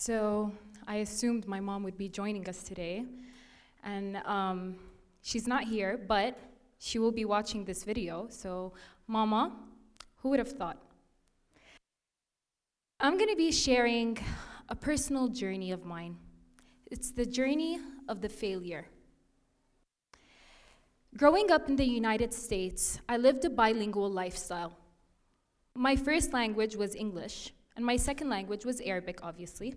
So I assumed my mom would be joining us today, and she's not here, but she will be watching this video. So, Mama, who would have thought? I'm going to be sharing a personal journey of mine. It's the journey of the failure. Growing up in the United States, I lived a bilingual lifestyle. My first language was English, and my second language was Arabic, obviously.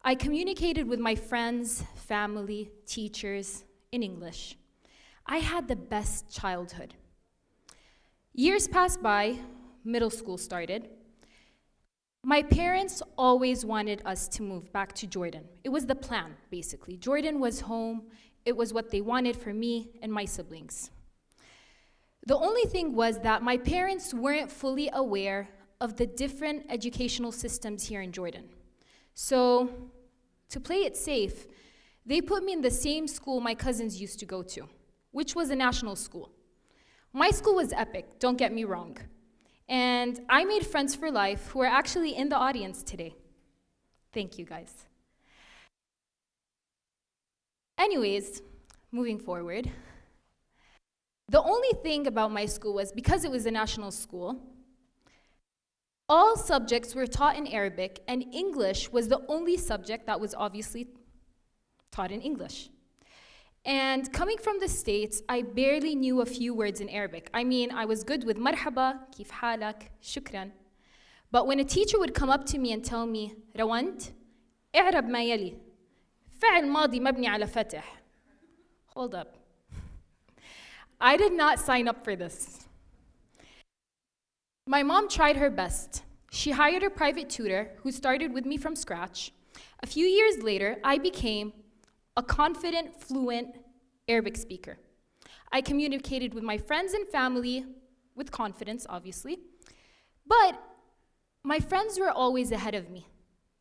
I communicated with my friends, family, teachers in English. I had the best childhood. Years passed by, middle school started. My parents always wanted us to move back to Jordan. It was the plan, basically. Jordan was home. It was what they wanted for me and my siblings. The only thing was that my parents weren't fully aware of the different educational systems here in Jordan. So, to play it safe, they put me in the same school my cousins used to go to, which was a national school. My school was epic, don't get me wrong. And I made friends for life who are actually in the audience today. Thank you, guys. Anyways, moving forward, the only thing about my school was because it was a national school, all subjects were taught in Arabic, and English was the only subject that was obviously taught in English. And coming from the States, I barely knew a few words in Arabic. I mean, I was good with marhaba, kif halak, shukran. But when a teacher would come up to me and tell me, Rawand, i'rab ma yali, فعل ماضي مبني على فتح. Hold up. I did not sign up for this. My mom tried her best. She hired a private tutor who started with me from scratch. A few years later, I became a confident, fluent Arabic speaker. I communicated with my friends and family with confidence, obviously. But my friends were always ahead of me.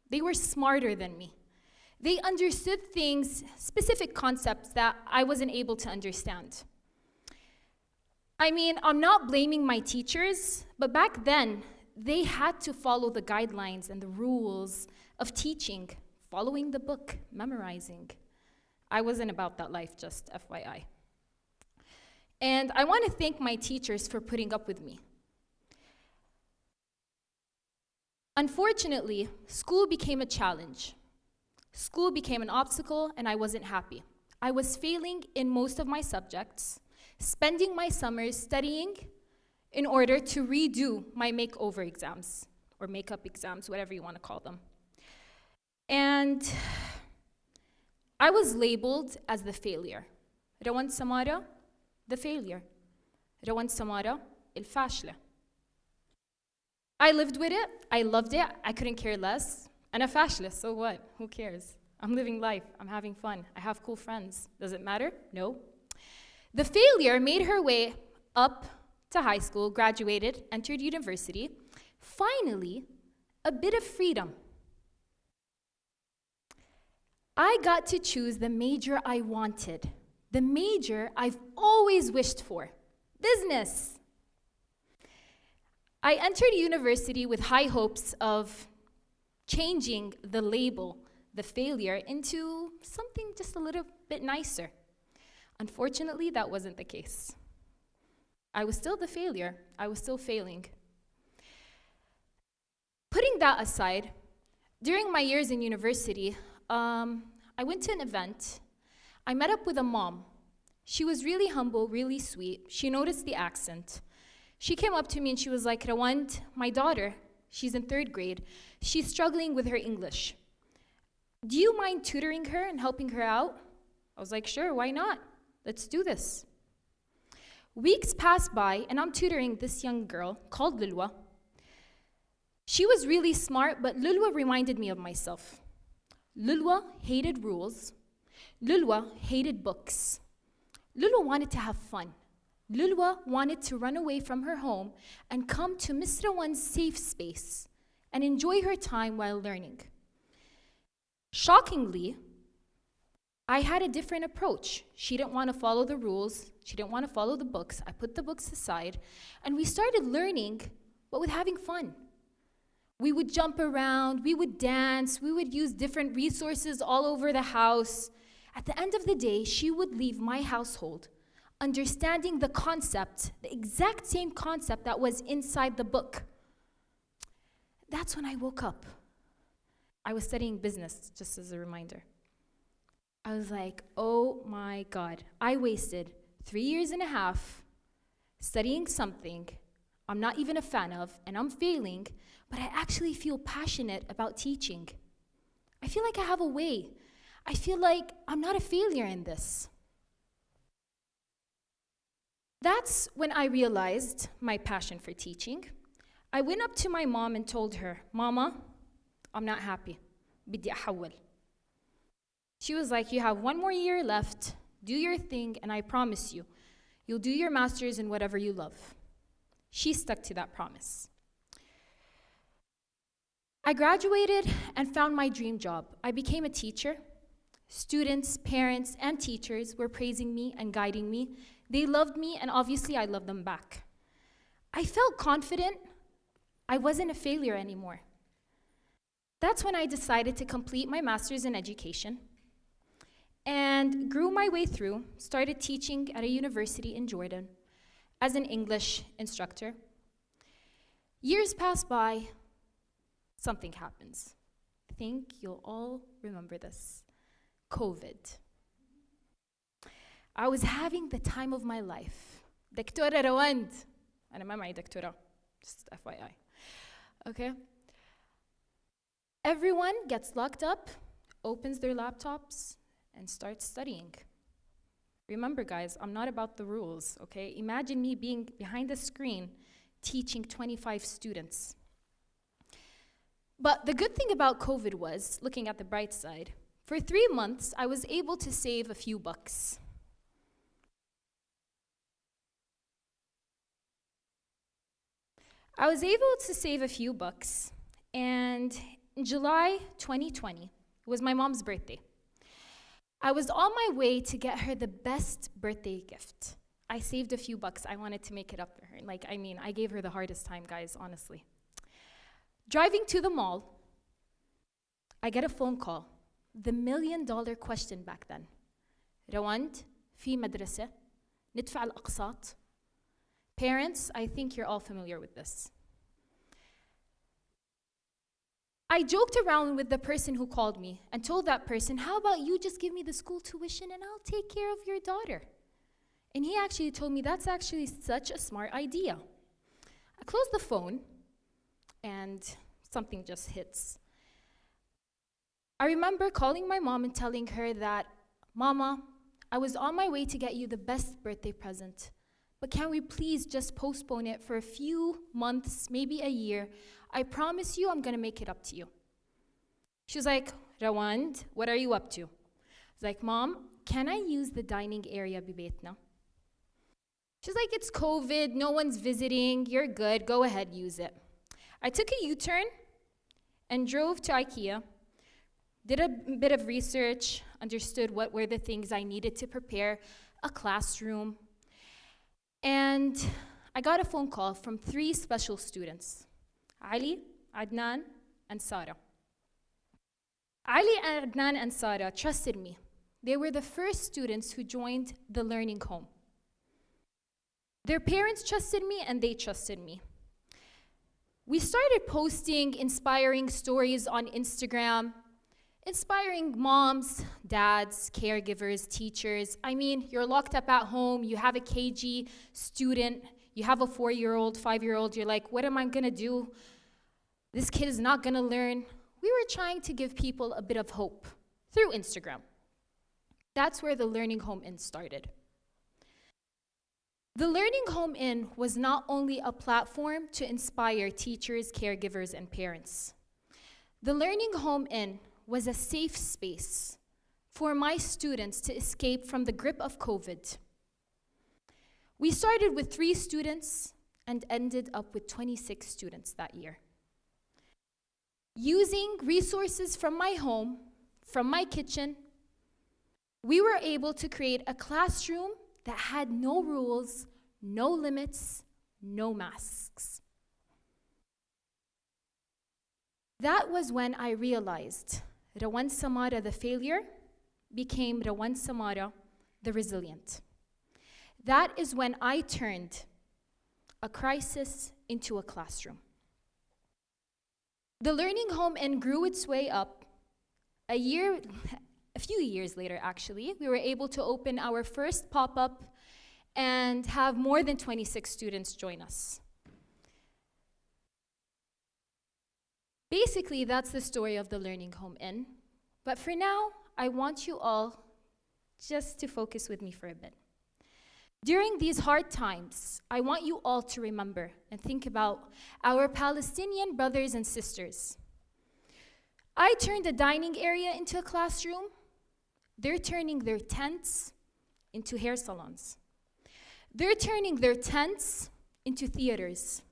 They were smarter than me. They understood things, specific concepts that I wasn't able to understand. I mean, I'm not blaming my teachers, but back then, they had to follow the guidelines and the rules of teaching, following the book, memorizing. I wasn't about that life, just FYI. And I want to thank my teachers for putting up with me. Unfortunately, school became a challenge. School became an obstacle, and I wasn't happy. I was failing in most of my subjects, spending my summers studying in order to redo my makeover exams, or makeup exams, whatever you want to call them. And I was labeled as the failure. Rawand Samarah, the failure. Rawand Samarah, الفاشلة. I lived with it, I loved it, I couldn't care less. أنا فاشلة, so what? Who cares? I'm living life, I'm having fun, I have cool friends. Does it matter? No. The failure made her way up to high school, graduated, entered university. Finally, a bit of freedom. I got to choose the major I wanted, the major I've always wished for, business. I entered university with high hopes of changing the label, the failure, into something just a little bit nicer. Unfortunately, that wasn't the case. I was still the failure. I was still failing. Putting that aside, during my years in university, I went to an event. I met up with a mom. She was really humble, really sweet. She noticed the accent. She came up to me and she was like, Rawand, my daughter, she's in 3rd grade. She's struggling with her English. Do you mind tutoring her and helping her out? I was like, sure, why not? Let's do this. Weeks passed by, and I'm tutoring this young girl called Lulwa. She was really smart, but Lulwa reminded me of myself. Lulwa hated rules. Lulwa hated books. Lulwa wanted to have fun. Lulwa wanted to run away from her home and come to Miss Rawand's safe space and enjoy her time while learning. Shockingly, I had a different approach. She didn't want to follow the rules. She didn't want to follow the books. I put the books aside, and we started learning, but with having fun. We would jump around, we would dance, we would use different resources all over the house. At the end of the day, she would leave my household understanding the concept, the exact same concept that was inside the book. That's when I woke up. I was studying business, just as a reminder. I was like, oh my God, I wasted 3.5 years studying something I'm not even a fan of, and I'm failing, but I actually feel passionate about teaching. I feel like I have a way. I feel like I'm not a failure in this. That's when I realized my passion for teaching. I went up to my mom and told her, Mama, I'm not happy. بدي أحول. She was like, you have 1 more year left, do your thing, and I promise you, you'll do your master's in whatever you love. She stuck to that promise. I graduated and found my dream job. I became a teacher. Students, parents, and teachers were praising me and guiding me. They loved me, and obviously I loved them back. I felt confident. I wasn't a failure anymore. That's when I decided to complete my master's in education and grew my way through, started teaching at a university in Jordan as an English instructor. Years pass by, something happens. I think you'll all remember this. COVID. I was having the time of my life. دكتورة روند. أنا ما معي دكتورة. Just FYI. Okay? Everyone gets locked up, opens their laptops, and starts studying. Remember, guys, I'm not about the rules, okay? Imagine me being behind the screen teaching 25 students. But the good thing about COVID was, looking at the bright side, for 3 months, I was able to save a few bucks. I was able to save a few bucks, and in July 2020, it was my mom's birthday. I was on my way to get her the best birthday gift. I saved a few bucks. I wanted to make it up for her. I gave her the hardest time, guys, honestly. Driving to the mall, I get a phone call. The $1 million question back then. Rawand, في مدرسة, ندفع الأقساط. Parents, I think you're all familiar with this. I joked around with the person who called me and told that person, how about you just give me the school tuition and I'll take care of your daughter? And he actually told me that's actually such a smart idea. I closed the phone and something just hits. I remember calling my mom and telling her that, Mama, I was on my way to get you the best birthday present, but can we please just postpone it for a few months, maybe a year? I promise you I'm gonna make it up to you. She was like, Rawand, what are you up to? I was like, Mom, can I use the dining area ببيتنا? She's like, it's COVID, no one's visiting, you're good, go ahead, use it. I took a U-turn and drove to IKEA, did a bit of research, understood what were the things I needed to prepare a classroom, and I got a phone call from 3 special students, Ali, Adnan, and Sarah. Ali, Adnan, and Sarah trusted me. They were the first students who joined the learning home. Their parents trusted me and they trusted me. We started posting inspiring stories on Instagram, inspiring moms, dads, caregivers, teachers. You're locked up at home, you have a KG student, you have a 4-year-old, 5-year-old, you're like, what am I gonna do? This kid is not gonna learn. We were trying to give people a bit of hope through Instagram. That's where the Learning Home Inn started. The Learning Home Inn was not only a platform to inspire teachers, caregivers, and parents. The Learning Home Inn was a safe space for my students to escape from the grip of COVID. We started with 3 students and ended up with 26 students that year. Using resources from my home, from my kitchen, we were able to create a classroom that had no rules, no limits, no masks. That was when I realized Rawand Samarah, the failure, became Rawand Samarah, the resilient. That is when I turned a crisis into a classroom. The learning home inn grew its way up. A few years later, actually, we were able to open our first pop-up and have more than 26 students join us. Basically, that's the story of the learning home inn. But for now, I want you all just to focus with me for a bit. During these hard times, I want you all to remember and think about our Palestinian brothers and sisters. I turned a dining area into a classroom. They're turning their tents into hair salons. They're turning their tents into theaters.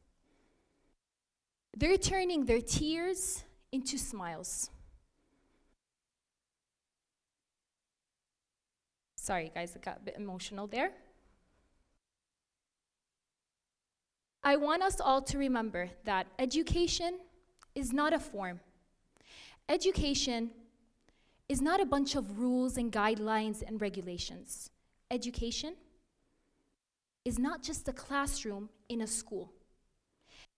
They're turning their tears into smiles. Sorry, guys, I got a bit emotional there. I want us all to remember that education is not a form. Education is not a bunch of rules and guidelines and regulations. Education is not just a classroom in a school.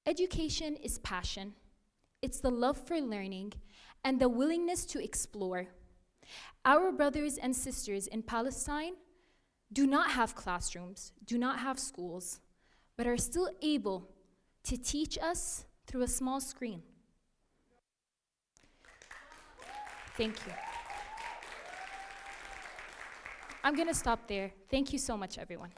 Education is passion. It's the love for learning and the willingness to explore. Our brothers and sisters in Palestine do not have classrooms, do not have schools, but are still able to teach us through a small screen. Thank you. I'm going to stop there. Thank you so much, everyone.